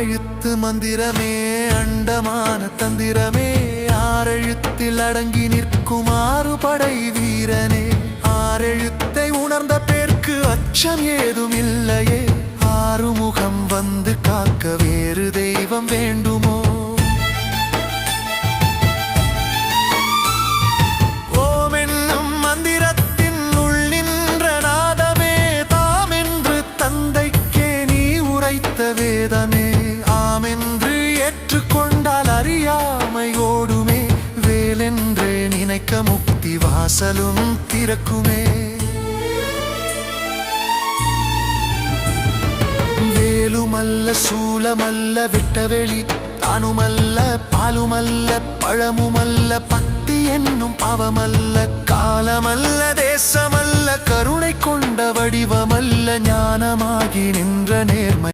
ஆறெழுத்து மந்திரமே அண்டமான தந்திரமே ஆறெழுத்தில் அடங்கி நிற்கும் ஆறுபடை வீரனே ஆறெழுத்தை உணர்ந்த பேர்க்கு அச்சம் ஏதும் இல்லையே ஆறுமுகம் வந்து காக்க வேறு தெய்வம் வேண்டுமோ ஓம் என்னும் மந்திரத்தின் உள் நின்ற நாதமே தாம் என்று தந்தைக்கே நீ உரைத்த வேதமே ஆமென்று ஏற்றுக்கொண்டால் அறியாமை ஓடுமே வேலென்று நினைக்க முக்தி வாசலும் திறக்குமே வேலுமல்ல சூலமல்ல விட்டவெளி தானுமல்ல பாலுமல்ல பழமுமல்ல பக்தி என்னும் பாவமல்ல காலமல்ல தேசமல்ல கருணை கொண்ட வடிவமல்ல ஞானமாகி நின்ற நேர்மை